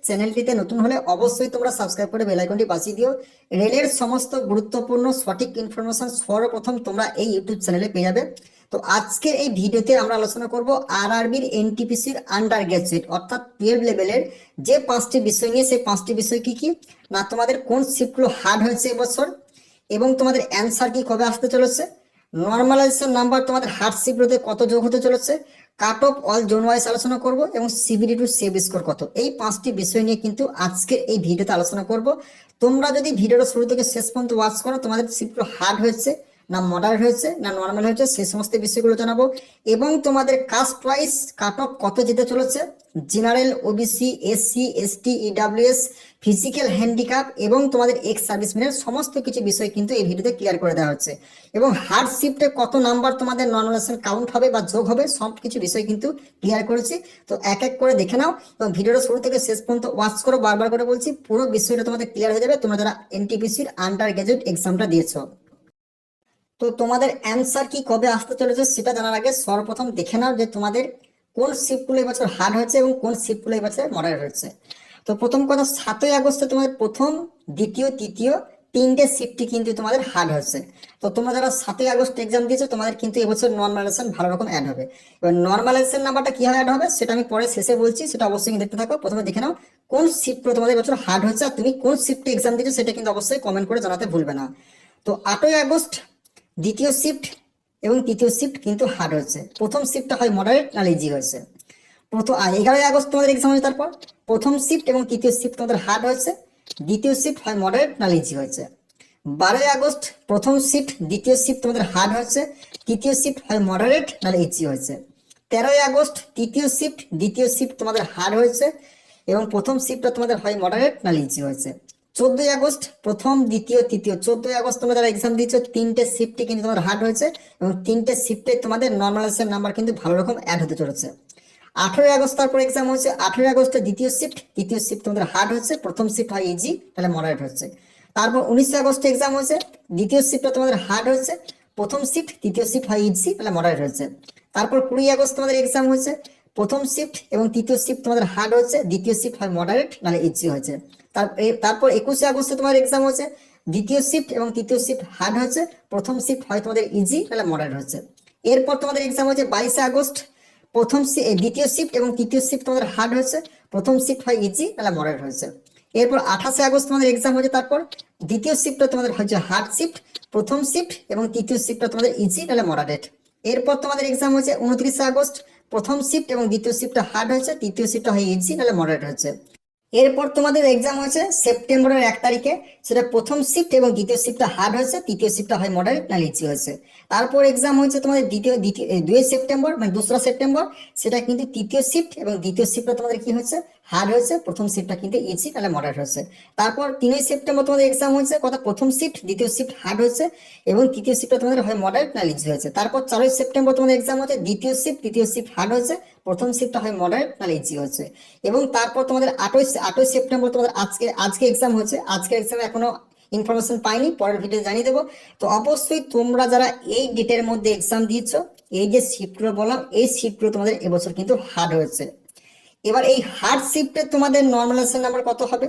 চ্যানেলটিতে নতুন হলে অবশ্যই তোমরা সাবস্ক্রাইব করে বেল আইকনটি বাজিয়ে দিও। রেলের সমস্ত গুরুত্বপূর্ণ সঠিক ইনফরমেশন সর্বপ্রথম তোমরা এই ইউটিউব চ্যানেলে পেয়ে যাবে। তো আজকের এই ভিডিওতে আমরা আলোচনা করব আরআরবির এনটিপিসির আন্ডার গ্রাজুয়েট অর্থাৎ 12 লেভেলের যে 5টি বিষয় নিয়ে, সেই 5টি বিষয় কি কি না, তোমাদের কোন শিফটগুলো হার্ড হয়েছে এবছর এবং তোমাদের অ্যান্সার কি কবে আসতে চলেছে, নর্মালাইজেশন নাম্বার তোমাদের হার্ড শিফটে কত যোগ হতে চলেছে, cut off all zone wise আলোচনা করব এবং সিবিডি টু সেভ স্কোর কত, এই 5টি বিষয় নিয়ে কিন্তু আজকের এই ভিডিওতে আলোচনা করব। তোমরা যদি ভিডিওটা শুরু থেকে শেষ পর্যন্ত ওয়াচ করো, তোমাদের শিফটগুলো হার্ড হয়েছে না মডারেট হয়েছে না নর্মাল হয়েছে, সেই সমস্ত বিষয়গুলো জানাবো। এবং তোমাদের কাস্ট ওয়াইজ কাট অফ কত যেতে চলেছে, general, OBC, SC, ST, EWS, physical handicap এবং তোমাদের এক্স সার্ভিসম্যানের সমস্ত কিছু বিষয় কিন্তু এই ভিডিওতে ক্লিয়ার করে দেওয়া হচ্ছে। এবং হার্ড শিফটে কত নাম্বার তোমাদের নর্মালাইজেশন কাউন্ট হবে বা যোগ হবে, সব কিছু বিষয় কিন্তু ক্লিয়ার করেছি। তো এক এক করে দেখে নাও এবং ভিডিওটা শুরু থেকে শেষ পর্যন্ত ওয়াচ করো। বারবার করে বলছি, পুরো বিষয়টা তোমাদের ক্লিয়ার হয়ে যাবে তোমরা যারা এনটিপিসির আন্ডার গ্রাজুয়েট এক্সামটা দিয়েছো। তো তোমাদের অ্যান্সার কি কবে আসতে চলেছে সেটা জানার আগে সর্বপ্রথম দেখে নাও যে তোমাদের কোন শিফটগুলো এবছর হার্ড হয়েছে এবং কোন শিফটগুলো এবছর মডারেট হয়েছে। তো প্রথম কথা, 7ই আগস্টে তোমাদের প্রথম, দ্বিতীয়, তৃতীয় 3টে শিফটই কিন্তু তোমাদের হার্ড হয়েছে। তো তোমরা যারা 7ই আগস্ট এক্সাম দিয়েছো, তোমাদের কিন্তু এবছর নর্মালাইজেশন ভালো রকম অ্যাড হবে। এবার নর্মালাইজেশন নাম্বারটা কিভাবে অ্যাড হবে সেটা আমি পরে শেষে বলছি, সেটা অবশ্যই দেখতে থাকো। প্রথমে দেখে নাও কোন শিফটগুলো তোমাদের এবছর হার্ড হয়েছে আর তুমি কোন শিফটে এক্সাম দিয়েছো সেটা কিন্তু অবশ্যই কমেন্ট করে জানাতে ভুলবে না। তো 8ই আগস্ট দ্বিতীয় শিফট এবং তৃতীয় শিফট কিন্তু হার্ড হয়েছে। প্রথম শিফটটা হয় মডারেট না ইজি হয়েছে। প্রথম 11ই আগস্ট তোমাদের এক্সাম হয়েছে, তারপর প্রথম শিফট এবং তৃতীয় শিফট তোমাদের হার্ড হয়েছে, দ্বিতীয় শিফট হয় মডারেট না ইজি হয়েছে। 12ই আগস্ট প্রথম শিফট দ্বিতীয় শিফট তোমাদের হার্ড হয়েছে, তৃতীয় শিফট হয় মডারেট না ইজি হয়েছে। 13ই আগস্ট তৃতীয় শিফট দ্বিতীয় শিফট তোমাদের হার্ড হয়েছে এবং প্রথম শিফটটা তোমাদের হয় মডারেট না ইজি হয়েছে। 14ই আগস্ট প্রথম, দ্বিতীয়, তৃতীয়, 14ই আগস্ট তোমরা যারা এক্সাম দিচ্ছ 3টে শিফটে কিন্তু তোমাদের হার্ড হয়েছে এবং 3টে শিফটে তোমাদের নর্মালাইজেশন নাম্বার কিন্তু ভালো রকম অ্যাড হতে চলেছে। 18ই আগস্ট তারপর এক্সাম হয়েছে, 18ই আগস্টে দ্বিতীয় শিফট তৃতীয় শিফট তোমাদের হার্ড হচ্ছে, প্রথম শিফট হয় ইজি তাহলে মডারেট হচ্ছে। তারপর 19শে আগস্টে এক্সাম হয়েছে, দ্বিতীয় শিফটটা তোমাদের হার্ড হচ্ছে, প্রথম শিফট তৃতীয় শিফট হয় ইজি তাহলে মডারেট হচ্ছে। তারপর 20ই আগস্ট তোমাদের এক্সাম হয়েছে, প্রথম শিফট এবং তৃতীয় শিফট তোমাদের হার্ড হচ্ছে, দ্বিতীয় শিফট হয় মডারেট নাহলে ইজি হয়েছে। তারপর 21শে আগস্টে তোমার এক্সাম হচ্ছে, দ্বিতীয় শিফট এবং তৃতীয় শিফট হার্ড হচ্ছে, প্রথম শিফট হয় তোমাদের ইজি নাহলে মডারেট হচ্ছে। এরপর তোমাদের এক্সাম হচ্ছে 22শে আগস্ট, দ্বিতীয় শিফট এবং তৃতীয় শিফট তোমাদের হার্ড হয়েছে, প্রথম শিফট হয় ইজি নাহলে মডারেট হয়েছে। এরপর 28শে আগস্ট তোমাদের এক্সাম হচ্ছে, তারপর দ্বিতীয় শিফটটা তোমাদের হচ্ছে হার্ড শিফট, প্রথম শিফট এবং তৃতীয় শিফটটা তোমাদের ইজি নাহলে মডারেট। এরপর তোমাদের এক্সাম হচ্ছে 29শে আগস্ট, প্রথম শিফট এবং দ্বিতীয় শিফটটা হার্ড হয়েছে, তৃতীয় শিফটটা হয় ইজি নাহলে মডারেট হচ্ছে। এরপর তোমাদের এক্সাম হয়েছে সেপ্টেম্বরের 1 তারিখে, সেটা প্রথম শিফট এবং দ্বিতীয় শিফটটা হার্ড হয়েছে, তৃতীয় শিফটটা হয় মডারেট না ইজি হয়েছে। তারপর এক্সাম হয়েছে তোমাদের 2 সেপ্টেম্বর মানে 2রা সেপ্টেম্বর, সেটা কিন্তু তৃতীয় শিফট এবং দ্বিতীয় শিফটটা তোমাদের কি হয়েছে, হার্ড হয়েছে, প্রথম শিফটটা কিন্তু ইজি নাহলে মডারেট হয়েছে। তারপর 3ই সেপ্টেম্বর তোমাদের এক্সাম হয়েছে, কথা প্রথম শিফট দ্বিতীয় শিফট হার্ড হয়েছে এবং তৃতীয় শিফটটা তোমাদের হয় মডারেট না ইজি হয়েছে। তারপর 4ই সেপ্টেম্বর তোমাদের এক্সাম হচ্ছে, দ্বিতীয় শিফট তৃতীয় শিফট হার্ড হয়েছে, প্রথম শিফটটা হয় মডারেট না ইজি হয়েছে। এবং তারপর তোমাদের 8ই সেপ্টেম্বর তোমাদের আজকে এক্সাম হচ্ছে, আজকে এক্সামে এখনো ইনফরমেশন পাইনি, পরের ভিডিও জানিয়ে দেবো। তো অবশ্যই তোমরা যারা এই ডেটের মধ্যে এক্সাম দিয়েছো, এই যে শিফটগুলো বললাম এই শিফটগুলো তোমাদের এবছর কিন্তু হার্ড হয়েছে। এবার এই হার্ড শিফটে তোমাদের নর্মালাইজেশন নাম্বার কত হবে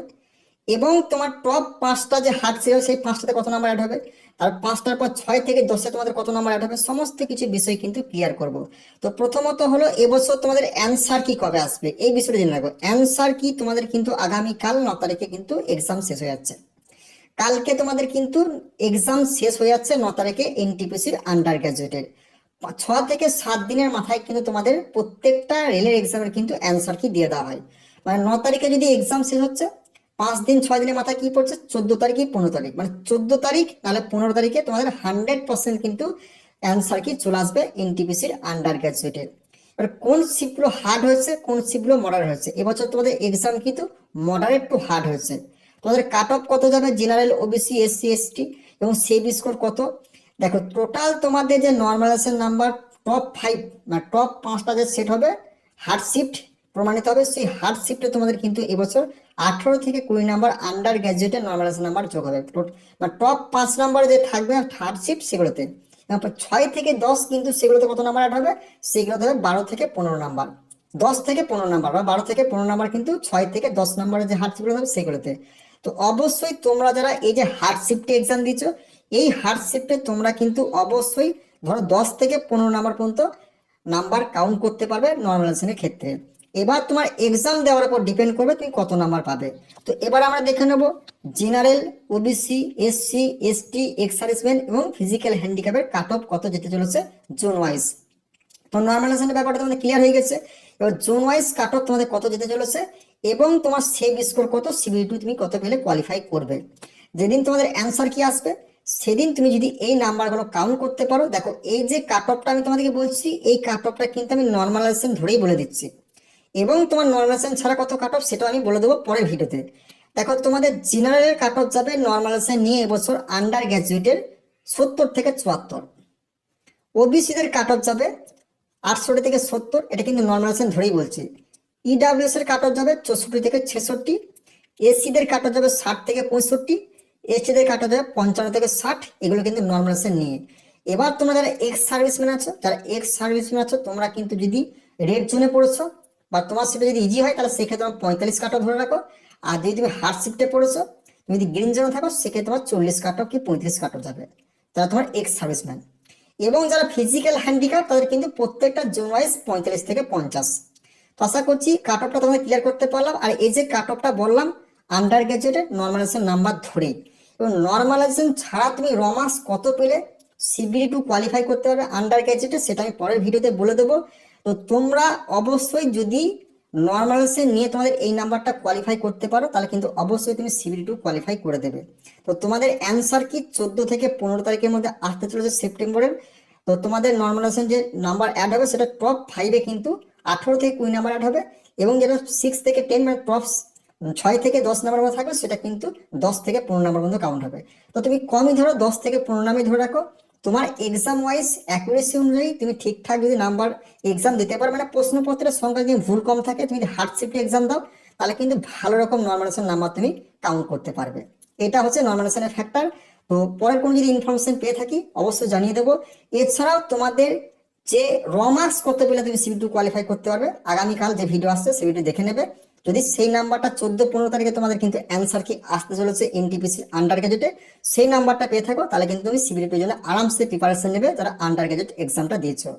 এবং তোমার টপ 5টা যে হার্ড ছিল সেই 5টাতে কত নাম্বার অ্যাড হবে, আর 5টার পর 6 থেকে 10-এ তোমাদের কত নাম্বার অ্যাড হবে, সমস্ত কিছু বিষয় কিন্তু ক্লিয়ার করব। তো প্রথমত হলো এবছর তোমাদের অ্যান্সার কি কবে আসবে এই বিষয়টা জেনে রাখবো। অ্যান্সার কি তোমাদের কিন্তু আগামীকাল 9 তারিখে কিন্তু এক্সাম শেষ হয়ে যাচ্ছে। কালকে তোমাদের কিন্তু এক্সাম শেষ হয়ে যাচ্ছে 9 তারিখে এনটিপিসির আন্ডার গ্রাজুয়েটের। 6 থেকে 7 দিনের মাথায় কিন্তু তোমাদের প্রত্যেকটা রেলের এক্সামের কিন্তু অ্যান্সার কি দিয়ে দেওয়া হয়। মানে 9 তারিখে যদি এক্সাম শেষ হচ্ছে, 5 দিন 6 দিনের মাথায় কি পড়ছে, 14 তারিখ 15 তারিখ, মানে 14 তারিখ নাহলে 15 তারিখে তোমাদের 100% কিন্তু অ্যান্সার কি চলে আসবে এনটিপিসির আন্ডার গ্রাজুয়েটের। এবার কোন শিপগুলো হার্ড হয়েছে কোন শিপগুলো মডারেট হয়েছে, এবছর তোমাদের এক্সাম কিন্তু মডারেট টু হার্ড হয়েছে। তোমাদের কাট অফ কত যাবে, জেনারেল, ওবিসি, এসসি, এসটি এবং সেভ স্কোর কত। দেখো টোটাল তোমাদের যে নর্মালাইজেশন নাম্বার টপ 5 মানে টপ 5টা যে সেট হবে হার্ড শিফট প্রমাণিত হবে, সেই হার্ড শিফটে তোমাদের কিন্তু এবছর 18 থেকে 20 নাম্বার আন্ডার গ্রাজুয়েটের নর্মালাইজেশন নাম্বার যোগ হবে। মানে টপ 5 নাম্বার যে থাকবে হার্ড শিফট সেগুলোতে, তারপর 6 থেকে 10 কিন্তু সেগুলোতে কত নাম্বার অ্যাড হবে, সেগুলোতে হবে 12 থেকে 15 নাম্বার। 10 থেকে 15 নাম্বার বা 12 থেকে 15 নাম্বার, কিন্তু 6 থেকে 10 নাম্বারের যে হার্ড শিফট হবে সেগুলোতে। তো অবশ্যই তোমরা যারা এই যে হার্ড শিফটে এক্সাম দিচ্ছ, এই হার্ড শিফটে তোমরা কিন্তু অবশ্যই ধরো 10 থেকে 15 নাম্বার পর্যন্ত নাম্বার কাউন্ট করতে পারবে নর্মালাইজেশনের ক্ষেত্রে। এবার তোমার এক্সাম দেওয়ার উপর ডিপেন্ড করবে তুমি কত নাম্বার পাবে। তো এবার আমরা দেখে নেব general, OBC, SC, ST, ex serviceman এবং ফিজিক্যাল হ্যান্ডিক্যাপের কাট অফ কত যেতে চলেছে জোন ওয়াইজ। তো নর্মালাইজেশনের ব্যাপারটা তোমাদের ক্লিয়ার হয়ে গেছে। এবার জোন ওয়াইজ কাট অফ তোমাদের কত যেতে চলেছে এবং তোমার সেভ স্কোর কত, সিবিটি তুমি কত পেলে কোয়ালিফাই করবে। যেদিন তোমাদের অ্যান্সার কি আসবে সেদিন তুমি যদি এই নাম্বারগুলো কাউন্ট করতে পারো, দেখো এই যে কাট অফটা আমি তোমাদেরকে বলছি, এই কাট অফটা কিন্তু আমি নর্মালাইজেশন ধরেই বলে দিচ্ছি, এবং তোমার নর্মালাইজেশন ছাড়া কত কাট অফ সেটাও আমি বলে দেবো পরের ভিডিওতে। দেখো তোমাদের জেনারেলের কাট অফ যাবে নর্মালাইজেশন নিয়ে এবছর আন্ডার গ্র্যাজুয়েটের 70 থেকে 74, ওবিসিদের কাট অফ যাবে 68 থেকে 70, এটা কিন্তু নর্মালাইজেশন ধরেই বলছি। ইডাব্লিউএস এর কাট অফ যাবে 64 থেকে 66, এসসিদের কাট অফ যাবে 60 থেকে 65, এসটিদের কাট অফ যাবে 55 থেকে 60, এগুলো কিন্তু নর্মালাইজেশন নিয়ে। এবার তোমরা যারা এক্স সার্ভিসম্যান আছো, তোমরা কিন্তু যদি রেড জোনে পড়েছো বা তোমার সেটা যদি ইজি হয় তাহলে সেক্ষেত্রে তোমার 45 কাট অফ ধরে রাখো, আর যদি তুমি হার্ড শিফটে পড়েছো, তুমি যদি গ্রিন জোনে থাকো সেক্ষেত্রে তোমার 40 কাট অফ কি 35 কাট অফ যাবে, তারা তোমার এক্স সার্ভিসম্যান। এবং যারা ফিজিক্যাল হ্যান্ডিক্যাপ তাদের কিন্তু প্রত্যেকটা জোন ওয়াইজ 45 থেকে 50। তো আশা করছি কাট অফটা তোমাদের ক্লিয়ার করতে পারলাম। আর এই যে কাট অফটা বললাম আন্ডার গ্র্যাজুয়েটের নর্মালাইজেশন নাম্বার ধরেই, এবং নর্মালাইজেশন ছাড়া তুমি রমার্স কত পেলে সিবিডি 2 কোয়ালিফাই করতে পারবে আন্ডার গ্র্যাজুয়েটে, সেটা আমি পরের ভিডিওতে বলে দেবো। তো তোমরা অবশ্যই যদি নর্মালাইজেশন নিয়ে তোমাদের এই নাম্বারটা কোয়ালিফাই করতে পারো তাহলে কিন্তু অবশ্যই তুমি সিবিডি 2 কোয়ালিফাই করে দেবে। তো তোমাদের অ্যান্সার কি 14 থেকে 15 তারিখের মধ্যে আসতে চলেছে সেপ্টেম্বরের। তো তোমাদের নর্মালাইজেশন যে নাম্বার অ্যাড হবে সেটা টপ 5-এ কিন্তু 18 থেকে 20 নাম্বার অ্যাড হবে, এবং যেটা 6 থেকে 10 মানে টপ 6 থেকে 10 নাম্বার মধ্যে থাকবে সেটা কিন্তু 10 থেকে 15 নাম্বার পর্যন্ত কাউন্ট হবে। তো তুমি কমই ধরো 10 থেকে 15 নামই ধরে রাখো। তোমার এক্সাম ওয়াইজ অ্যাকুরেসি অনুযায়ী তুমি ঠিকঠাক যদি নাম্বার এক্সাম দিতে পারো, মানে প্রশ্নপত্রের সংখ্যা যদি ভুল কম থাকে, তুমি যদি হার্ড শিফটে এক্সাম দাও তাহলে কিন্তু ভালো রকম নর্মালাইজেশন নাম্বার তুমি কাউন্ট করতে পারবে। এটা হচ্ছে নর্মালাইজেশনের ফ্যাক্টর। তো পরের কোনো যদি ইনফরমেশন পেয়ে থাকি অবশ্যই জানিয়ে দেবো। এছাড়াও তোমাদের যে রমার্কস কত পেলে তুমি সিবিটি 2 কোয়ালিফাই করতে পারবে, আগামীকাল যে ভিডিও আসছে সেই ভিডিও দেখে নেবে। যদি সেই নাম্বারটা 14-15 তারিখে তোমাদের কিন্তু অ্যান্সার কি আসতে চলেছে এনটিপিসি আন্ডার গ্র্যাজুয়েটে, সেই নাম্বারটা পেয়ে থাকো তাহলে কিন্তু তুমি সিবিটি 2 জন্য আরামসে প্রিপারেশন নেবে যারা আন্ডার গ্র্যাজুয়েট এক্সামটা দিয়েছো।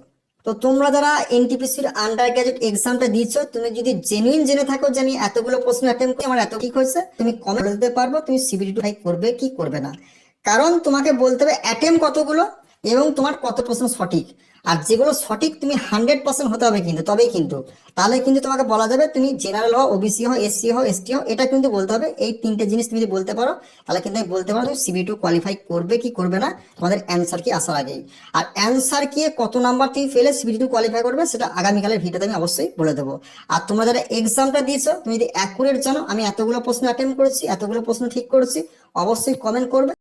তো তোমরা যারা এনটিপিসির আন্ডার গ্র্যাজুয়েট এক্সামটা দিচ্ছ, তুমি যদি জেনুইন জেনে থাকো যে আমি এতগুলো প্রশ্ন অ্যাটেম্প করে আমার এত ঠিক হয়েছে, তুমি কমেন্ট দিতে পারবো তুমি সিবিটি 2 করবে কি করবে না। কারণ তোমাকে বলতে হবে অ্যাটেম্প কতগুলো এবং তোমার কত প্রশ্ন সঠিক, আর যেগুলো সঠিক তুমি 100% হতে হবে কিন্তু, তবেই কিন্তু, তাহলে কিন্তু তোমাকে বলা যাবে তুমি জেনারেল হও, ওবিসি হও, এসসি হও, এসটি হও, এটা কিন্তু বলতে হবে। এই 3টে জিনিস তুমি যদি বলতে পারো তাহলে কিন্তু আমি বলতে পারো তুমি সিবিটি 2 কোয়ালিফাই করবে কি করবে না তোমাদের অ্যান্সার কি আসার আগেই। আর অ্যান্সার কি কত নাম্বার তুমি ফেলে সিবিটি 2 কোয়ালিফাই করবে সেটা আগামীকালের ভিডিওতে আমি অবশ্যই বলে দেবো। আর তোমরা যারা এক্সামটা দিয়েছো তুমি যদি অ্যাকুরেট জানো আমি এতগুলো প্রশ্ন অ্যাটেম্প করেছি, এতগুলো প্রশ্ন ঠিক করেছি, অবশ্যই কমেন্ট করবে।